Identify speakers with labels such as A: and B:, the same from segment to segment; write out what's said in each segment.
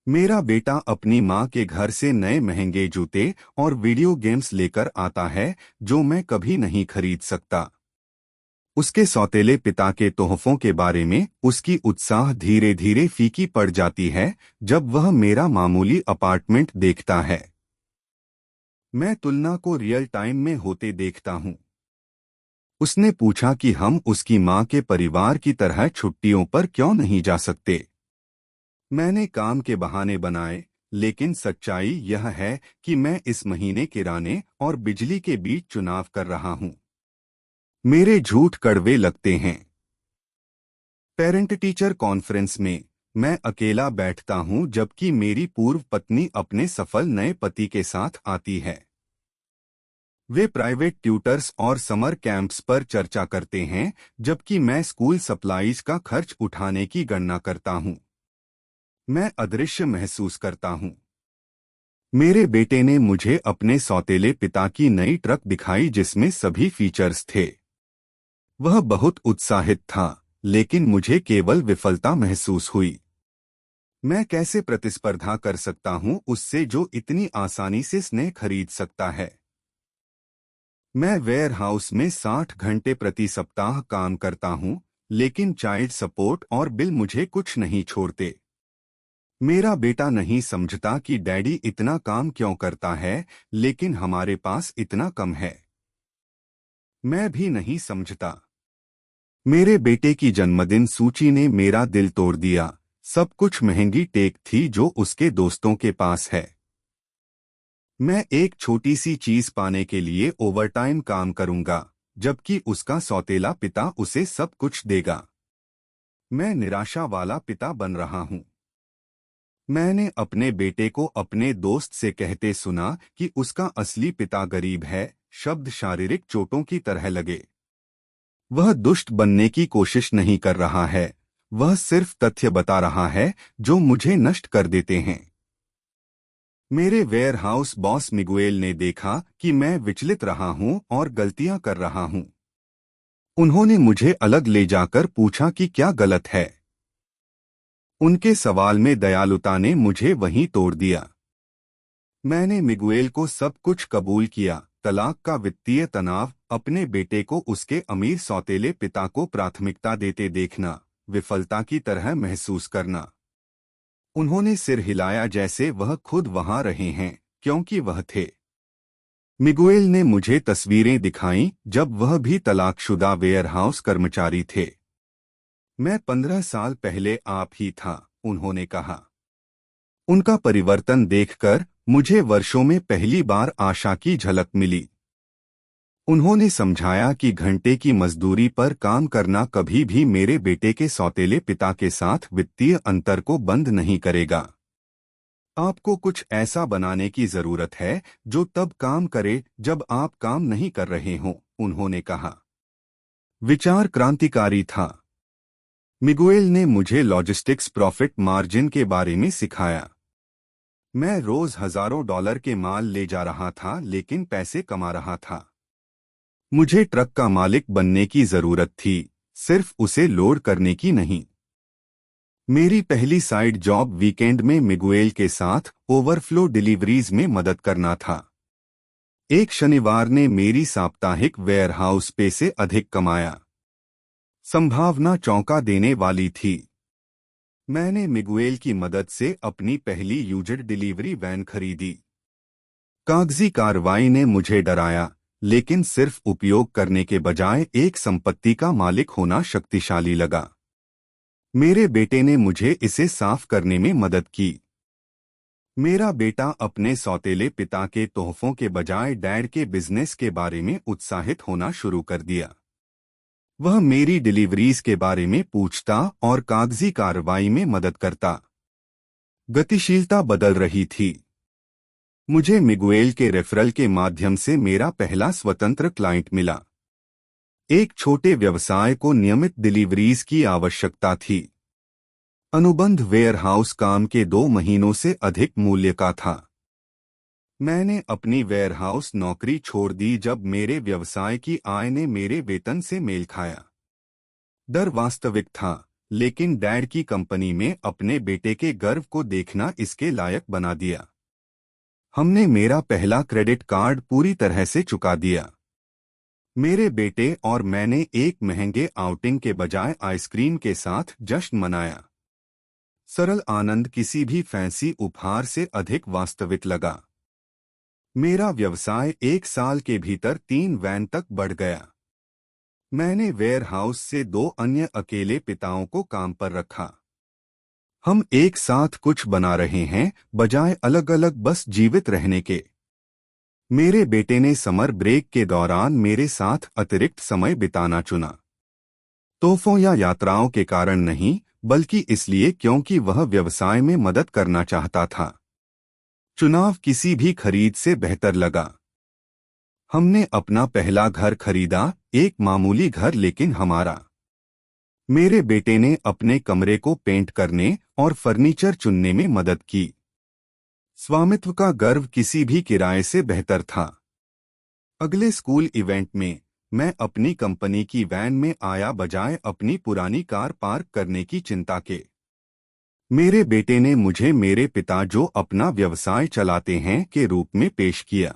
A: मेरा बेटा अपनी माँ के घर से नए महंगे जूते और वीडियो गेम्स लेकर आता है जो मैं कभी नहीं खरीद सकता। उसके सौतेले पिता के तोहफों के बारे में उसकी उत्साह धीरे धीरे फीकी पड़ जाती है जब वह मेरा मामूली अपार्टमेंट देखता है। मैं तुलना को रियल टाइम में होते देखता हूँ। उसने पूछा कि हम उसकी माँ के परिवार की तरह छुट्टियों पर क्यों नहीं जा सकते। मैंने काम के बहाने बनाए, लेकिन सच्चाई यह है कि मैं इस महीने किराने और बिजली के बीच चुनाव कर रहा हूँ। मेरे झूठ कड़वे लगते हैं। पेरेंट टीचर कॉन्फ्रेंस में मैं अकेला बैठता हूँ जबकि मेरी पूर्व पत्नी अपने सफल नए पति के साथ आती है। वे प्राइवेट ट्यूटर्स और समर कैंप्स पर चर्चा करते हैं जबकि मैं स्कूल सप्लाईज का खर्च उठाने की गणना करता हूँ। मैं अदृश्य महसूस करता हूँ। मेरे बेटे ने मुझे अपने सौतेले पिता की नई ट्रक दिखाई जिसमें सभी फीचर्स थे। वह बहुत उत्साहित था, लेकिन मुझे केवल विफलता महसूस हुई। मैं कैसे प्रतिस्पर्धा कर सकता हूँ उससे जो इतनी आसानी से स्नेह खरीद सकता है। मैं वेयरहाउस में 60 घंटे प्रति सप्ताह काम करता हूँ, लेकिन चाइल्ड सपोर्ट और बिल मुझे कुछ नहीं छोड़ते। मेरा बेटा नहीं समझता कि डैडी इतना काम क्यों करता है, लेकिन हमारे पास इतना कम है। मैं भी नहीं समझता। मेरे बेटे की जन्मदिन सूची ने मेरा दिल तोड़ दिया। सब कुछ महंगी टेक थी जो उसके दोस्तों के पास है। मैं एक छोटी सी चीज पाने के लिए ओवरटाइम काम करूंगा, जबकि उसका सौतेला पिता उसे सब कुछ देगा। मैं निराशा वाला पिता बन रहा हूँ। मैंने अपने बेटे को अपने दोस्त से कहते सुना कि उसका असली पिता गरीब है। शब्द शारीरिक चोटों की तरह लगे। वह दुष्ट बनने की कोशिश नहीं कर रहा है, वह सिर्फ तथ्य बता रहा है जो मुझे नष्ट कर देते हैं। मेरे वेयरहाउस बॉस मिगुएल ने देखा कि मैं विचलित रहा हूं और गलतियां कर रहा हूं। उन्होंने मुझे अलग ले जाकर पूछा कि क्या गलत है। उनके सवाल में दयालुता ने मुझे वहीं तोड़ दिया। मैंने मिगुएल को सब कुछ कबूल किया, तलाक का वित्तीय तनाव, अपने बेटे को उसके अमीर सौतेले पिता को प्राथमिकता देते देखना, विफलता की तरह महसूस करना। उन्होंने सिर हिलाया जैसे वह खुद वहां रहे हैं, क्योंकि वह थे। मिगुएल ने मुझे तस्वीरें दिखाईं जब वह भी तलाकशुदा वेयरहाउस कर्मचारी थे। मैं 15 साल पहले आप ही था, उन्होंने कहा। उनका परिवर्तन देखकर मुझे वर्षों में पहली बार आशा की झलक मिली। उन्होंने समझाया कि घंटे की मजदूरी पर काम करना कभी भी मेरे बेटे के सौतेले पिता के साथ वित्तीय अंतर को बंद नहीं करेगा। आपको कुछ ऐसा बनाने की जरूरत है जो तब काम करे जब आप काम नहीं कर रहे हों, उन्होंने कहा। विचार क्रांतिकारी था। मिगुएल ने मुझे लॉजिस्टिक्स प्रॉफिट मार्जिन के बारे में सिखाया। मैं रोज हजारों डॉलर के माल ले जा रहा था लेकिन पैसे कमा रहा था। मुझे ट्रक का मालिक बनने की जरूरत थी, सिर्फ उसे लोड करने की नहीं। मेरी पहली साइड जॉब वीकेंड में मिगुएल के साथ ओवरफ्लो डिलीवरीज में मदद करना था। एक शनिवार ने मेरी साप्ताहिक वेयरहाउस पे से अधिक कमाया। संभावना चौंका देने वाली थी। मैंने मिगुएल की मदद से अपनी पहली यूज्ड डिलीवरी वैन खरीदी। कागजी कार्रवाई ने मुझे डराया, लेकिन सिर्फ उपयोग करने के बजाय एक संपत्ति का मालिक होना शक्तिशाली लगा। मेरे बेटे ने मुझे इसे साफ करने में मदद की। मेरा बेटा अपने सौतेले पिता के तोहफों के बजाय डैड के बिजनेस के बारे में उत्साहित होना शुरू कर दिया। वह मेरी डिलीवरीज के बारे में पूछता और कागजी कार्रवाई में मदद करता। गतिशीलता बदल रही थी। मुझे मिगुएल के रेफरल के माध्यम से मेरा पहला स्वतंत्र क्लाइंट मिला। एक छोटे व्यवसाय को नियमित डिलीवरीज की आवश्यकता थी। अनुबंध वेयरहाउस काम के 2 महीनों से अधिक मूल्य का था। मैंने अपनी वेयरहाउस नौकरी छोड़ दी जब मेरे व्यवसाय की आय ने मेरे वेतन से मेल खाया। डर वास्तविक था, लेकिन डैड की कंपनी में अपने बेटे के गर्व को देखना इसके लायक बना दिया। हमने मेरा पहला क्रेडिट कार्ड पूरी तरह से चुका दिया। मेरे बेटे और मैंने एक महंगे आउटिंग के बजाय आइसक्रीम के साथ जश्न मनाया। सरल आनंद किसी भी फैंसी उपहार से अधिक वास्तविक लगा। मेरा व्यवसाय 1 साल के भीतर 3 वैन तक बढ़ गया। मैंने वेयरहाउस से 2 अन्य अकेले पिताओं को काम पर रखा। हम एक साथ कुछ बना रहे हैं, बजाय अलग अलग बस जीवित रहने के। मेरे बेटे ने समर ब्रेक के दौरान मेरे साथ अतिरिक्त समय बिताना चुना। तोहफों या यात्राओं के कारण नहीं, बल्कि इसलिए क्योंकि वह व्यवसाय में मदद करना चाहता था। चुनाव किसी भी खरीद से बेहतर लगा। हमने अपना पहला घर खरीदा, एक मामूली घर लेकिन हमारा। मेरे बेटे ने अपने कमरे को पेंट करने और फर्नीचर चुनने में मदद की। स्वामित्व का गर्व किसी भी किराए से बेहतर था। अगले स्कूल इवेंट में मैं अपनी कंपनी की वैन में आया, बजाय अपनी पुरानी कार पार्क करने की चिंता के। मेरे बेटे ने मुझे मेरे पिता जो अपना व्यवसाय चलाते हैं के रूप में पेश किया।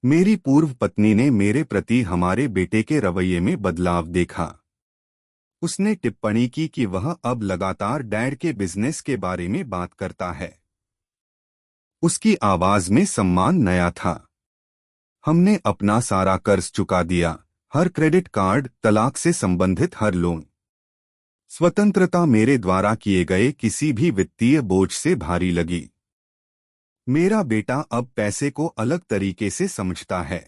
A: मेरी पूर्व पत्नी ने मेरे प्रति हमारे बेटे के रवैये में बदलाव देखा। उसने टिप्पणी की कि वह अब लगातार डैड के बिजनेस के बारे में बात करता है। उसकी आवाज में सम्मान नया था। हमने अपना सारा कर्ज चुका दिया, हर क्रेडिट कार्ड, तलाक से संबंधित हर लोन। स्वतंत्रता मेरे द्वारा किए गए किसी भी वित्तीय बोझ से भारी लगी। मेरा बेटा अब पैसे को अलग तरीके से समझता है।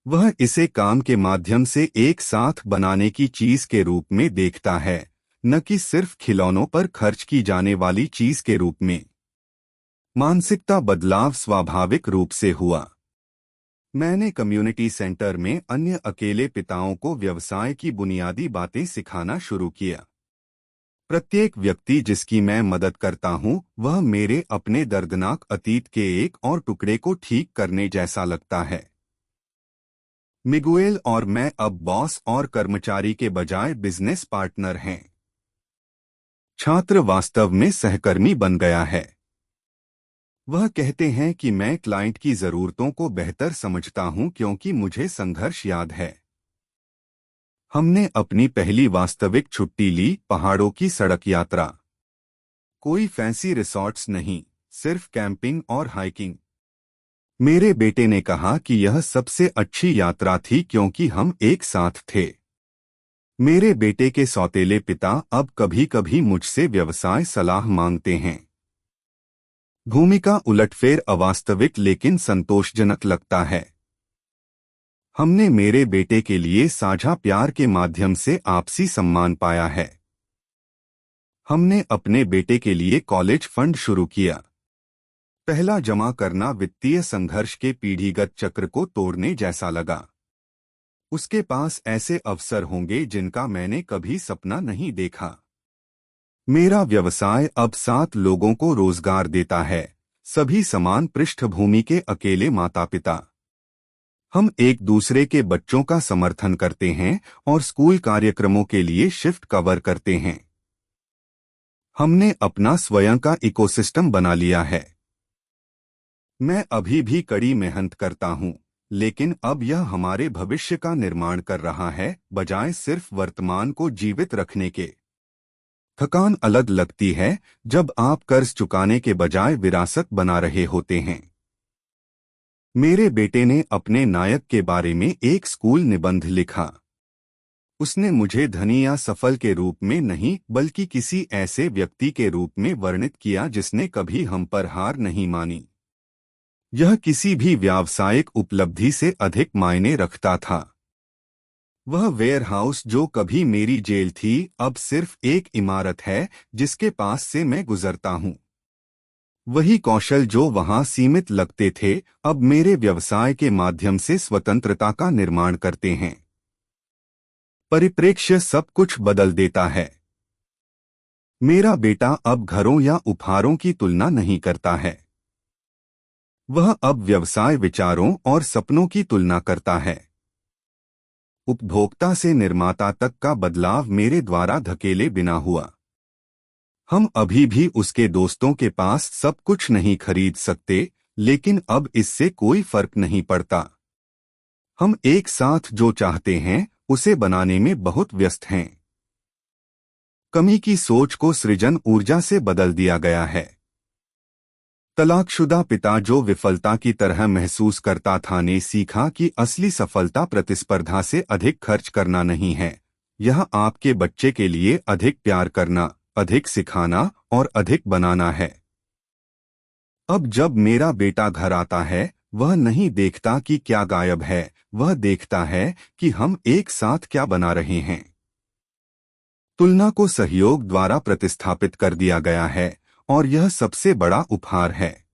A: वह इसे काम के माध्यम से एक साथ बनाने की चीज के रूप में देखता है, न कि सिर्फ खिलौनों पर खर्च की जाने वाली चीज के रूप में। मानसिकता बदलाव स्वाभाविक रूप से हुआ। मैंने कम्युनिटी सेंटर में अन्य अकेले पिताओं को व्यवसाय की बुनियादी बातें सिखाना शुरू किया। प्रत्येक व्यक्ति जिसकी मैं मदद करता हूं, वह मेरे अपने दर्दनाक अतीत के एक और टुकड़े को ठीक करने जैसा लगता है। मिगुएल और मैं अब बॉस और कर्मचारी के बजाय बिजनेस पार्टनर हैं। छात्र वास्तव में सहकर्मी बन गया है। वह कहते हैं कि मैं क्लाइंट की जरूरतों को बेहतर समझता हूं क्योंकि मुझे संघर्ष याद है। हमने अपनी पहली वास्तविक छुट्टी ली, पहाड़ों की सड़क यात्रा। कोई फैंसी रिसॉर्ट्स नहीं, सिर्फ कैंपिंग और हाइकिंग। मेरे बेटे ने कहा कि यह सबसे अच्छी यात्रा थी क्योंकि हम एक साथ थे। मेरे बेटे के सौतेले पिता अब कभी कभी मुझसे व्यवसाय सलाह मांगते हैं। भूमिका उलटफेर अवास्तविक लेकिन संतोषजनक लगता है। हमने मेरे बेटे के लिए साझा प्यार के माध्यम से आपसी सम्मान पाया है। हमने अपने बेटे के लिए कॉलेज फंड शुरू किया। पहला जमा करना वित्तीय संघर्ष के पीढ़ीगत चक्र को तोड़ने जैसा लगा। उसके पास ऐसे अवसर होंगे जिनका मैंने कभी सपना नहीं देखा। मेरा व्यवसाय अब 7 लोगों को रोजगार देता है, सभी समान पृष्ठभूमि के अकेले माता पिता। हम एक दूसरे के बच्चों का समर्थन करते हैं और स्कूल कार्यक्रमों के लिए शिफ्ट कवर करते हैं। हमने अपना स्वयं का इकोसिस्टम बना लिया है। मैं अभी भी कड़ी मेहनत करता हूं, लेकिन अब यह हमारे भविष्य का निर्माण कर रहा है, बजाय सिर्फ वर्तमान को जीवित रखने के। थकान अलग लगती है जब आप कर्ज चुकाने के बजाय विरासत बना रहे होते हैं। मेरे बेटे ने अपने नायक के बारे में एक स्कूल निबंध लिखा। उसने मुझे धनी या सफल के रूप में नहीं, बल्कि किसी ऐसे व्यक्ति के रूप में वर्णित किया जिसने कभी हम पर हार नहीं मानी। यह किसी भी व्यावसायिक उपलब्धि से अधिक मायने रखता था। वह वेयरहाउस जो कभी मेरी जेल थी, अब सिर्फ एक इमारत है जिसके पास से मैं गुजरता हूं। वही कौशल जो वहां सीमित लगते थे, अब मेरे व्यवसाय के माध्यम से स्वतंत्रता का निर्माण करते हैं। परिप्रेक्ष्य सब कुछ बदल देता है। मेरा बेटा अब घरों या उपहारों की तुलना नहीं करता है। वह अब व्यवसाय विचारों और सपनों की तुलना करता है। उपभोक्ता से निर्माता तक का बदलाव मेरे द्वारा धकेले बिना हुआ। हम अभी भी उसके दोस्तों के पास सब कुछ नहीं खरीद सकते, लेकिन अब इससे कोई फर्क नहीं पड़ता। हम एक साथ जो चाहते हैं उसे बनाने में बहुत व्यस्त हैं। कमी की सोच को सृजन ऊर्जा से बदल दिया गया है। तलाकशुदा पिता जो विफलता की तरह महसूस करता था ने सीखा कि असली सफलता प्रतिस्पर्धा से अधिक खर्च करना नहीं है, यह आपके बच्चे के लिए अधिक प्यार करना, अधिक सिखाना और अधिक बनाना है। अब जब मेरा बेटा घर आता है, वह नहीं देखता कि क्या गायब है, वह देखता है कि हम एक साथ क्या बना रहे हैं। तुलना को सहयोग द्वारा प्रतिस्थापित कर दिया गया है और यह सबसे बड़ा उपहार है।